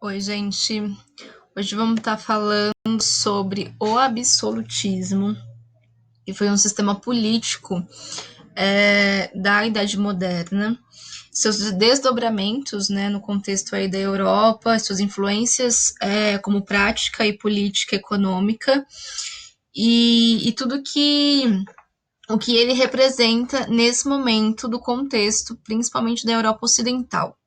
Oi, gente. Hoje vamos estar falando sobre o absolutismo, que foi um sistema político da Idade Moderna, seus desdobramentos, né, no contexto aí da Europa, suas influências como prática e política econômica, e tudo o que ele representa nesse momento do contexto, principalmente da Europa Ocidental.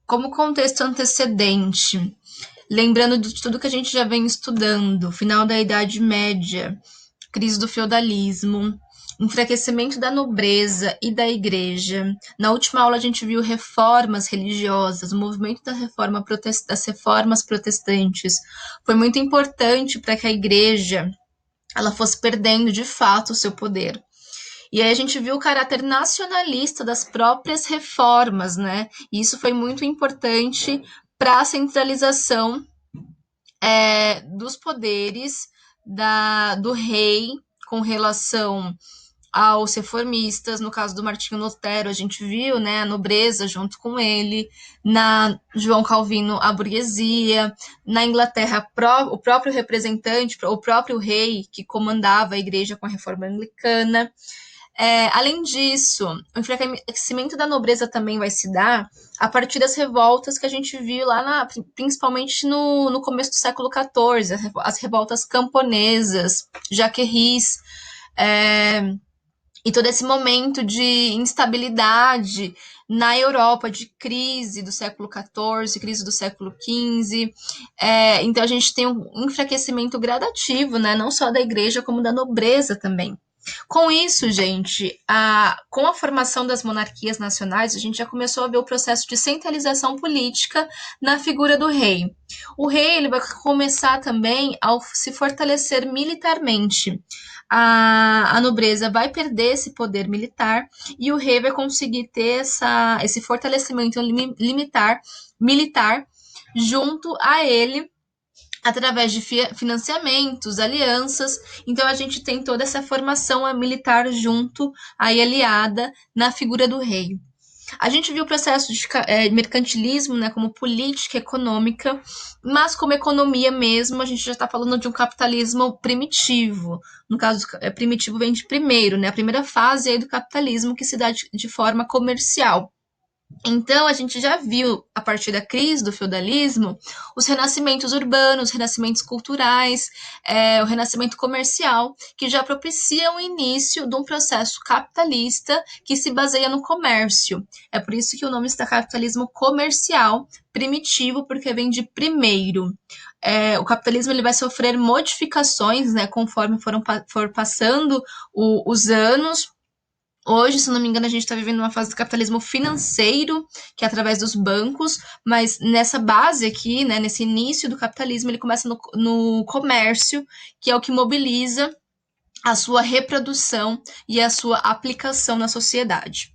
Como contexto antecedente, lembrando de tudo que a gente já vem estudando, final da Idade Média, crise do feudalismo, enfraquecimento da nobreza e da igreja. Na última aula a gente viu reformas religiosas, o movimento das reformas protestantes foi muito importante para que a igreja ela fosse perdendo de fato o seu poder. E aí a gente viu o caráter nacionalista das próprias reformas, né? E isso foi muito importante para a centralização dos poderes do rei com relação aos reformistas. No caso do Martinho Lutero, a gente viu, né, a nobreza junto com ele, na João Calvino, a burguesia, na Inglaterra, o próprio representante, o próprio rei que comandava a igreja com a reforma anglicana. Além disso, o enfraquecimento da nobreza também vai se dar a partir das revoltas que a gente viu principalmente no começo do século XIV, as revoltas camponesas, jaquerris, e todo esse momento de instabilidade na Europa, de crise do século XIV, crise do século XV. Então a gente tem um enfraquecimento gradativo, né, não só da igreja, como da nobreza também. Com isso, gente, com a formação das monarquias nacionais, a gente já começou a ver o processo de centralização política na figura do rei. O rei ele vai começar também a se fortalecer militarmente. A nobreza vai perder esse poder militar e o rei vai conseguir ter esse fortalecimento militar junto a ele através de financiamentos, alianças. Então a gente tem toda essa formação militar junto, aí aliada na figura do rei. A gente viu o processo de mercantilismo, né, como política econômica, mas como economia mesmo, a gente já está falando de um capitalismo primitivo. No caso, primitivo vem de primeiro, né, a primeira fase aí do capitalismo que se dá de forma comercial. Então, a gente já viu, a partir da crise do feudalismo, os renascimentos urbanos, os renascimentos culturais, o renascimento comercial, que já propiciam o início de um processo capitalista que se baseia no comércio. É por isso que o nome está capitalismo comercial, primitivo, porque vem de primeiro. O capitalismo ele vai sofrer modificações, né, conforme for passando os anos. Hoje, se não me engano, a gente está vivendo uma fase do capitalismo financeiro, que é através dos bancos, mas nessa base aqui, né, nesse início do capitalismo, ele começa no comércio, que é o que mobiliza a sua reprodução e a sua aplicação na sociedade.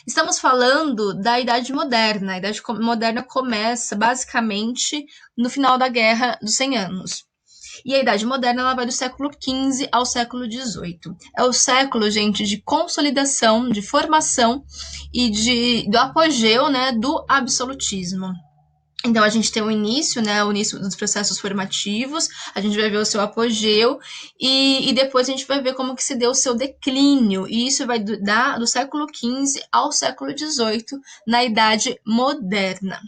Estamos falando da Idade Moderna. A Idade Moderna começa, basicamente, no final da Guerra dos 100 Anos. E a Idade Moderna ela vai do século XV ao século XVIII. É o século, gente, de consolidação, de formação e do apogeu, né, do absolutismo. Então, a gente tem o início, né, o início dos processos formativos, a gente vai ver o seu apogeu, e depois a gente vai ver como que se deu o seu declínio, e isso vai do século XV ao século XVIII, na Idade Moderna.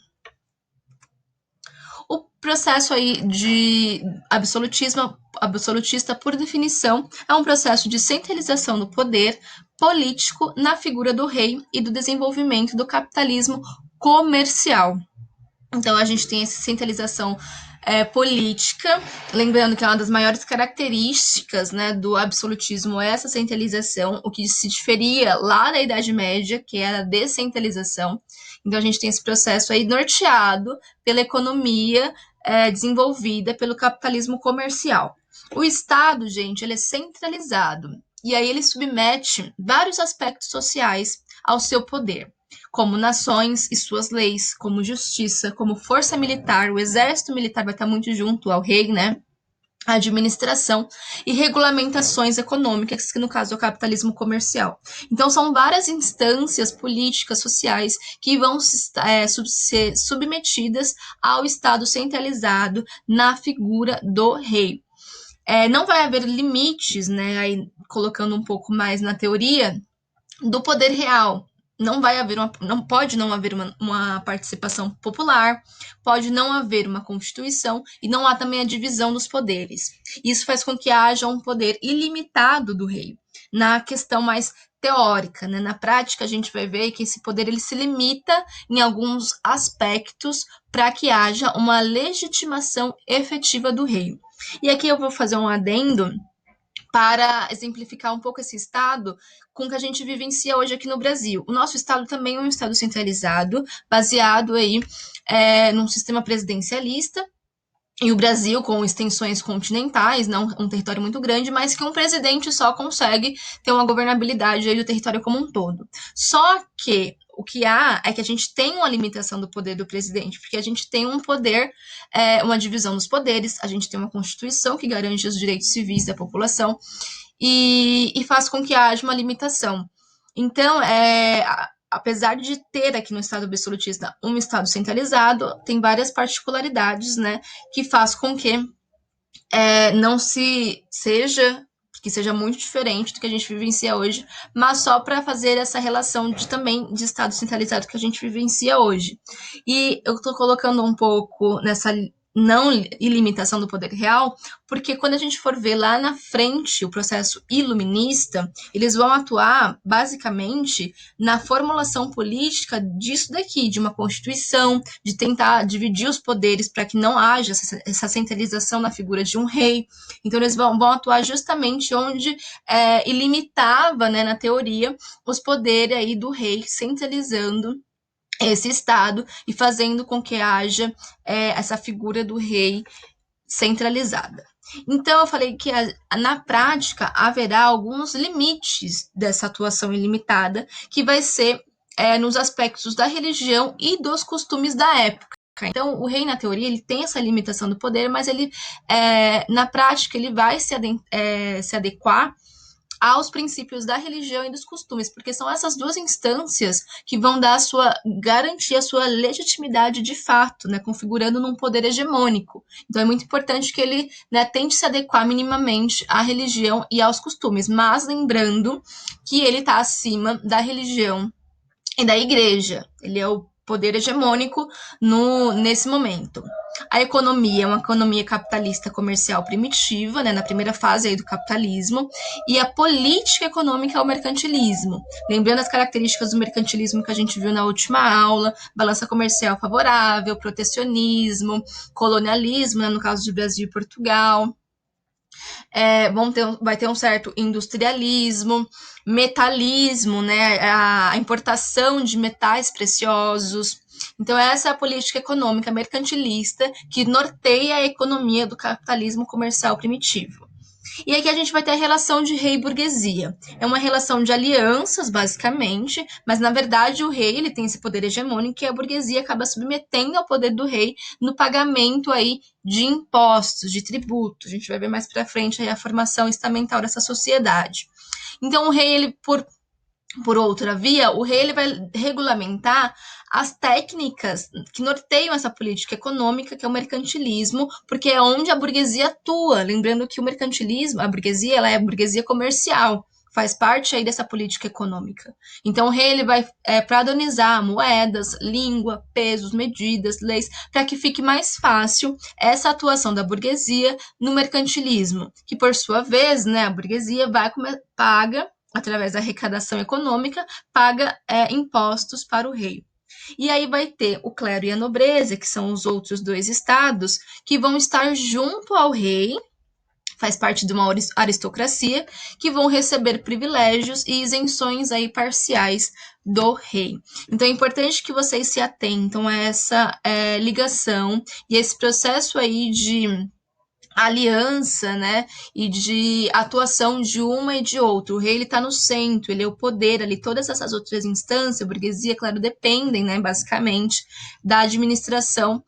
O processo aí de absolutista, por definição, é um processo de centralização do poder político na figura do rei e do desenvolvimento do capitalismo comercial. Então, a gente tem essa centralização política, lembrando que é uma das maiores características, né, do absolutismo é essa centralização, o que se diferia lá da Idade Média, que era a descentralização. Então, a gente tem esse processo aí norteado pela economia desenvolvida pelo capitalismo comercial. O Estado, gente, ele é centralizado, e aí ele submete vários aspectos sociais ao seu poder, como nações e suas leis, como justiça, como força militar. O exército militar vai estar muito junto ao rei, né? administração e regulamentações econômicas, que no caso é o capitalismo comercial. Então, são várias instâncias políticas, sociais, que vão ser submetidas ao Estado centralizado na figura do rei. Não vai haver limites, né, aí colocando um pouco mais na teoria, do poder real. Não vai haver não pode não haver uma participação popular, pode não haver uma constituição e não há também a divisão dos poderes. Isso faz com que haja um poder ilimitado do rei. Na questão mais teórica, né? Na prática a gente vai ver que esse poder ele se limita em alguns aspectos para que haja uma legitimação efetiva do rei. E aqui eu vou fazer um adendo para exemplificar um pouco esse estado com o que a gente vivencia hoje aqui no Brasil. O nosso estado também é um estado centralizado, baseado aí num sistema presidencialista, e o Brasil com extensões continentais, não um território muito grande, mas que um presidente só consegue ter uma governabilidade aí do território como um todo. Só que o que há é que a gente tem uma limitação do poder do presidente, porque a gente tem um poder, uma divisão dos poderes, a gente tem uma constituição que garante os direitos civis da população e faz com que haja uma limitação. Então, apesar de ter aqui no Estado absolutista um Estado centralizado, tem várias particularidades, né, que faz com que não seja muito diferente do que a gente vivencia hoje, mas só para fazer essa relação também de Estado centralizado que a gente vivencia hoje. E eu estou colocando um pouco nessa não ilimitação do poder real, porque quando a gente for ver lá na frente o processo iluminista, eles vão atuar basicamente na formulação política disso daqui, de uma constituição, de tentar dividir os poderes para que não haja essa centralização na figura de um rei. Então eles vão atuar justamente onde ilimitava, né, na teoria, os poderes aí do rei, centralizando esse Estado e fazendo com que haja essa figura do rei centralizada. Então, eu falei que na prática haverá alguns limites dessa atuação ilimitada, que vai ser nos aspectos da religião e dos costumes da época. Então, o rei, na teoria, ele tem essa limitação do poder, mas ele, na prática, ele vai se adequar aos princípios da religião e dos costumes, porque são essas duas instâncias que vão garantir a sua legitimidade de fato, né, configurando num poder hegemônico. Então é muito importante que ele, né, tente se adequar minimamente à religião e aos costumes, mas lembrando que ele está acima da religião e da igreja. Ele é o poder hegemônico nesse momento. A economia é uma economia capitalista comercial primitiva, né, na primeira fase aí do capitalismo, e a política econômica é o mercantilismo. Lembrando as características do mercantilismo que a gente viu na última aula: balança comercial favorável, protecionismo, colonialismo, né, no caso de Brasil e Portugal. Vai ter um certo industrialismo, metalismo, né, a importação de metais preciosos. Então, essa é a política econômica mercantilista que norteia a economia do capitalismo comercial primitivo. E aqui a gente vai ter a relação de rei e burguesia. É uma relação de alianças, basicamente, mas na verdade o rei ele tem esse poder hegemônico e a burguesia acaba submetendo ao poder do rei no pagamento aí de impostos, de tributos. A gente vai ver mais para frente aí a formação estamental dessa sociedade. Então o rei, ele por outra via, o rei ele vai regulamentar as técnicas que norteiam essa política econômica, que é o mercantilismo, porque é onde a burguesia atua. Lembrando que o mercantilismo, a burguesia, ela é a burguesia comercial, faz parte aí dessa política econômica. Então, o rei ele vai padronizar moedas, língua, pesos, medidas, leis, para que fique mais fácil essa atuação da burguesia no mercantilismo, que por sua vez, né, a burguesia paga através da arrecadação econômica, paga impostos para o rei. E aí vai ter o clero e a nobreza, que são os outros dois estados, que vão estar junto ao rei, faz parte de uma aristocracia, que vão receber privilégios e isenções aí parciais do rei. Então é importante que vocês se atentam a essa ligação e esse processo aí de aliança, né, e de atuação de uma e de outra. O rei ele está no centro, ele é o poder ali. Todas essas outras instâncias, a burguesia, claro, dependem, né, basicamente, da administração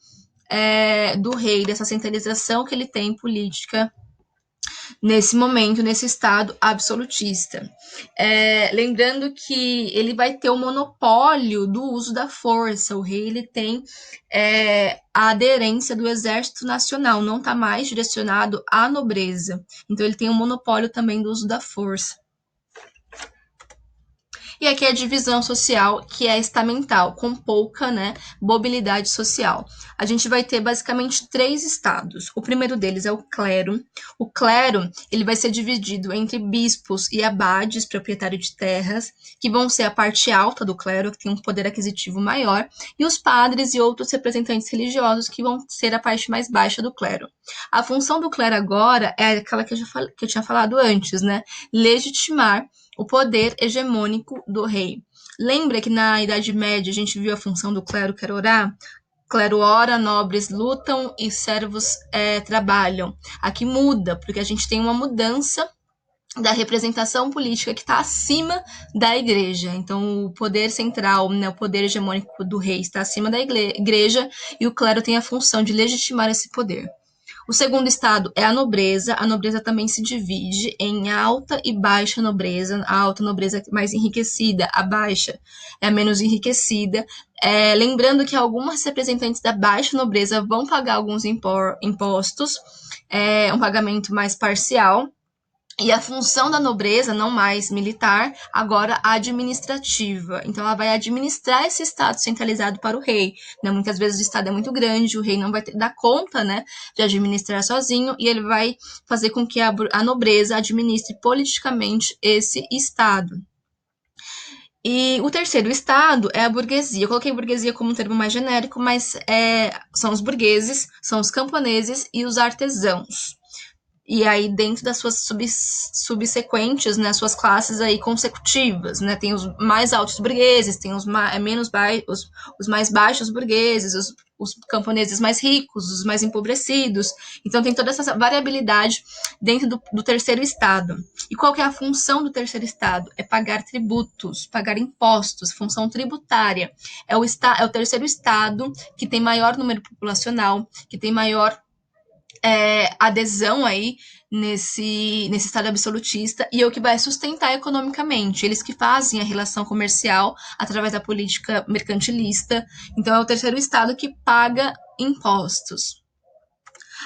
do rei, dessa centralização que ele tem política nesse momento, nesse estado absolutista. Lembrando que ele vai ter o monopólio do uso da força, o rei ele tem a aderência do exército nacional, não está mais direcionado à nobreza, então ele tem o monopólio também do uso da força. E aqui a divisão social, que é estamental, com pouca, né, mobilidade social. A gente vai ter basicamente 3 estados. O primeiro deles é o clero. O clero, ele vai ser dividido entre bispos e abades, proprietários de terras, que vão ser a parte alta do clero, que tem um poder aquisitivo maior, e os padres e outros representantes religiosos, que vão ser a parte mais baixa do clero. A função do clero agora é aquela que eu tinha falado antes, né? Legitimar o poder hegemônico do rei. Lembra que na Idade Média a gente viu a função do clero, que era orar? Clero ora, nobres lutam e servos trabalham. Aqui muda, porque a gente tem uma mudança da representação política que está acima da igreja. Então, o poder central, né, o poder hegemônico do rei está acima da igreja e o clero tem a função de legitimar esse poder. O segundo estado é a nobreza. A nobreza também se divide em alta e baixa nobreza. A alta nobreza é mais enriquecida, a baixa é a menos enriquecida. Lembrando que algumas representantes da baixa nobreza vão pagar alguns impostos, um pagamento mais parcial. E a função da nobreza, não mais militar, agora administrativa. Então, ela vai administrar esse estado centralizado para o rei. Né? Muitas vezes o estado é muito grande, o rei não vai dar conta, né, de administrar sozinho, e ele vai fazer com que a nobreza administre politicamente esse estado. E o terceiro estado é a burguesia. Eu coloquei burguesia como um termo mais genérico, mas são os burgueses, são os camponeses e os artesãos. E aí, dentro das suas subsequentes, né, suas classes aí consecutivas, né, tem os mais altos burgueses, tem os menos baixos, os mais baixos burgueses, os camponeses mais ricos, os mais empobrecidos. Então, tem toda essa variabilidade dentro do terceiro estado. E qual que é a função do terceiro estado? É pagar tributos, pagar impostos, função tributária. É o terceiro estado que tem maior número populacional, que tem maior adesão aí nesse estado absolutista e é o que vai sustentar economicamente. Eles que fazem a relação comercial através da política mercantilista. Então, é o terceiro estado que paga impostos.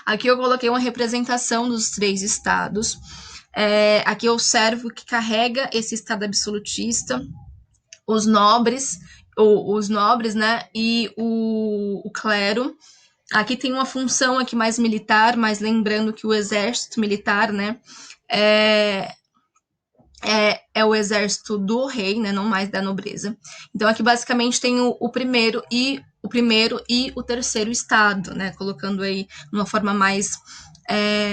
Aqui eu coloquei uma representação dos 3 estados. Aqui eu observo que carrega esse estado absolutista, os nobres, né, e o clero. Aqui tem uma função aqui mais militar, mas lembrando que o exército militar, né, é o exército do rei, né, não mais da nobreza. Então aqui basicamente tem o primeiro e o terceiro estado, né, colocando aí de uma forma mais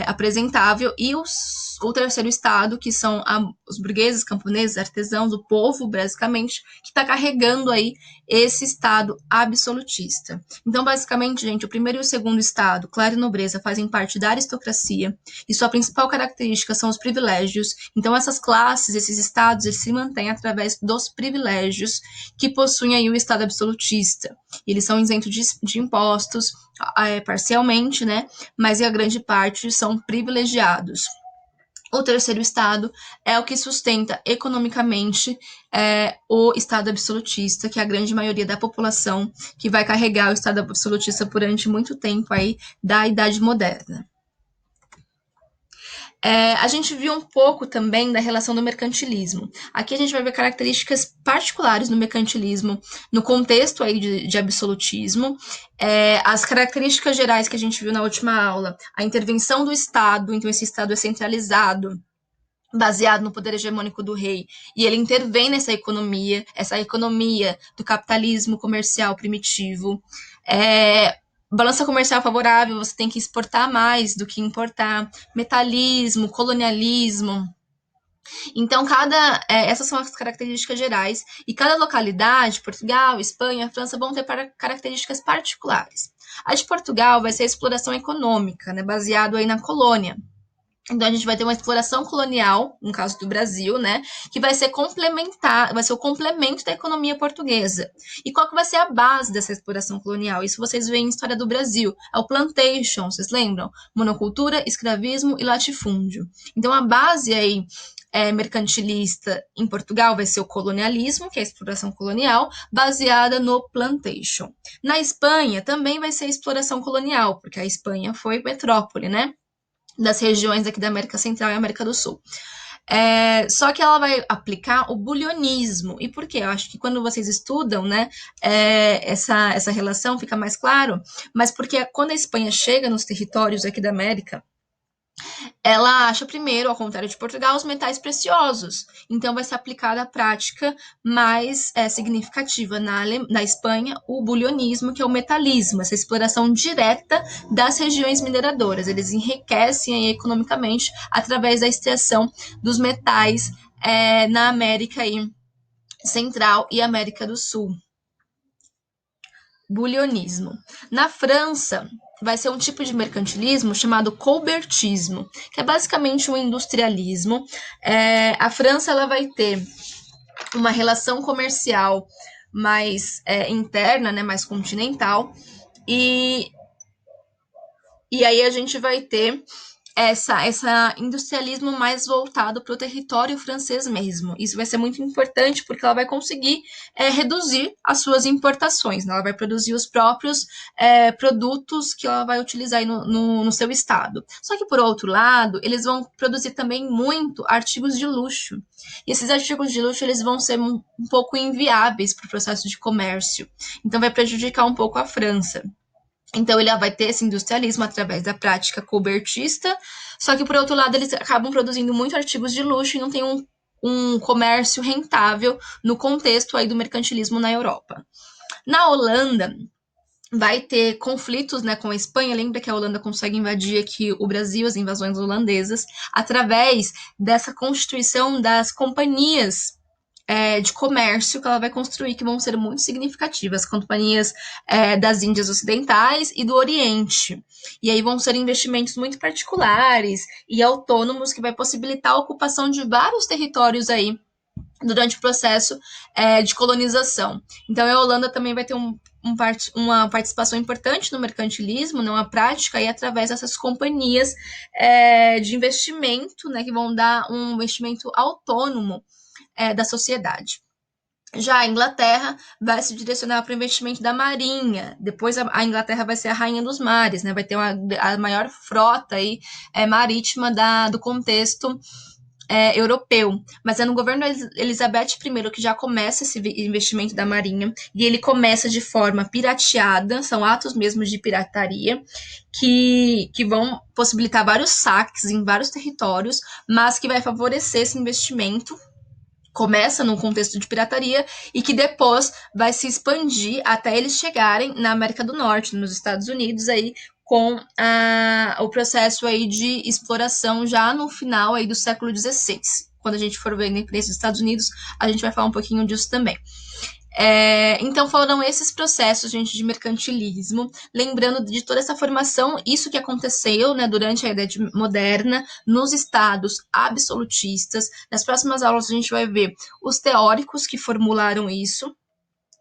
apresentável, e o terceiro estado, que são os burgueses, camponeses, artesãos, o povo, basicamente, que está carregando aí esse estado absolutista. Então, basicamente, gente, o primeiro e o segundo estado, clero e nobreza, fazem parte da aristocracia, e sua principal característica são os privilégios. Então, essas classes, esses estados, eles se mantêm através dos privilégios que possuem aí o estado absolutista. Eles são isentos de impostos, parcialmente, né, mas a grande parte são privilegiados. O terceiro estado é o que sustenta economicamente o estado absolutista, que é a grande maioria da população que vai carregar o estado absolutista durante muito tempo aí da Idade Moderna. A gente viu um pouco também da relação do mercantilismo. Aqui a gente vai ver características particulares do mercantilismo no contexto aí de absolutismo, as características gerais que a gente viu na última aula, a intervenção do Estado, então esse Estado é centralizado, baseado no poder hegemônico do rei, e ele intervém nessa economia, essa economia do capitalismo comercial primitivo. Balança comercial favorável, você tem que exportar mais do que importar, metalismo, colonialismo. Então, essas são as características gerais, e cada localidade, Portugal, Espanha, França, vão ter características particulares. A de Portugal vai ser a exploração econômica, né, baseado aí na colônia. Então a gente vai ter uma exploração colonial, no caso do Brasil, né, que vai ser complementar, vai ser o complemento da economia portuguesa. E qual que vai ser a base dessa exploração colonial? Isso vocês veem em História do Brasil, é o plantation, vocês lembram? Monocultura, escravismo e latifúndio. Então a base aí mercantilista em Portugal vai ser o colonialismo, que é a exploração colonial, baseada no plantation. Na Espanha também vai ser a exploração colonial, porque a Espanha foi metrópole, né? Das regiões aqui da América Central e América do Sul. Só que ela vai aplicar o bulionismo. E por quê? Eu acho que quando vocês estudam, né, essa relação fica mais claro, mas porque quando a Espanha chega nos territórios aqui da América, ela acha primeiro, ao contrário de Portugal, os metais preciosos. Então vai ser aplicada a prática mais significativa na Espanha, o bulionismo, que é o metalismo, essa exploração direta das regiões mineradoras. Eles enriquecem aí, economicamente através da extração dos metais na América aí, Central e América do Sul. Bulionismo. Na França, vai ser um tipo de mercantilismo chamado colbertismo, que é basicamente um industrialismo. A França ela vai ter uma relação comercial mais interna, né, mais continental, e, e aí a gente vai ter essa industrialismo mais voltado para o território francês mesmo. Isso vai ser muito importante porque ela vai conseguir reduzir as suas importações, né? Ela vai produzir os próprios produtos que ela vai utilizar no seu estado. Só que, por outro lado, eles vão produzir também muito artigos de luxo. E esses artigos de luxo eles vão ser um pouco inviáveis para o processo de comércio. Então, vai prejudicar um pouco a França. Então, ele vai ter esse industrialismo através da prática cobertista, só que, por outro lado, eles acabam produzindo muitos artigos de luxo e não tem um comércio rentável no contexto aí do mercantilismo na Europa. Na Holanda, vai ter conflitos, né, com a Espanha. Lembra que a Holanda consegue invadir aqui o Brasil, as invasões holandesas, através dessa constituição das companhias de comércio que ela vai construir, que vão ser muito significativas, companhias das Índias Ocidentais e do Oriente. E aí vão ser investimentos muito particulares e autônomos que vai possibilitar a ocupação de vários territórios aí durante o processo de colonização. Então a Holanda também vai ter uma participação importante no mercantilismo, né, uma prática aí através dessas companhias de investimento, né, que vão dar um investimento autônomo da sociedade. Já a Inglaterra vai se direcionar para o investimento da marinha. Depois a Inglaterra vai ser a rainha dos mares, né? Vai ter a maior frota aí, marítima do contexto europeu. Mas é no governo Elizabeth I que já começa esse investimento da marinha. E ele começa de forma pirateada, são atos mesmo de pirataria, que vão possibilitar vários saques em vários territórios, mas que vai favorecer esse investimento. Começa num contexto de pirataria e que depois vai se expandir até eles chegarem na América do Norte, nos Estados Unidos, aí com o processo aí de exploração já no final aí do século XVI. Quando a gente for ver a independência dos Estados Unidos, a gente vai falar um pouquinho disso também. Então foram esses processos, gente, de mercantilismo, lembrando de toda essa formação, isso que aconteceu, né, durante a Idade Moderna, nos estados absolutistas. Nas próximas aulas a gente vai ver os teóricos que formularam isso,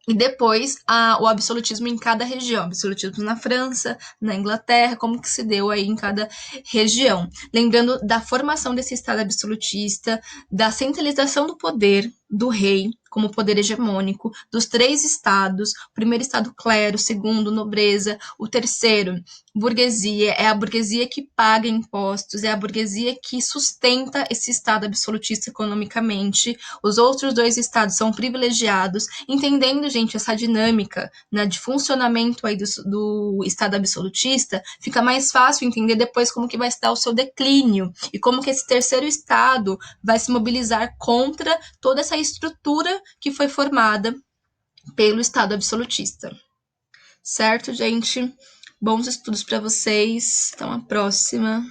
e depois o absolutismo em cada região, absolutismo na França, na Inglaterra, como que se deu aí em cada região. Lembrando da formação desse Estado absolutista, da centralização do poder do rei como poder hegemônico, dos 3 estados, o primeiro estado clero, o segundo nobreza, o terceiro burguesia, é a burguesia que paga impostos, é a burguesia que sustenta esse estado absolutista economicamente, os outros 2 estados são privilegiados, entendendo, gente, essa dinâmica, né, de funcionamento aí do estado absolutista, fica mais fácil entender depois como que vai se dar o seu declínio e como que esse terceiro estado vai se mobilizar contra toda essa estrutura que foi formada pelo Estado absolutista. Certo, gente? Bons estudos para vocês. Até uma próxima.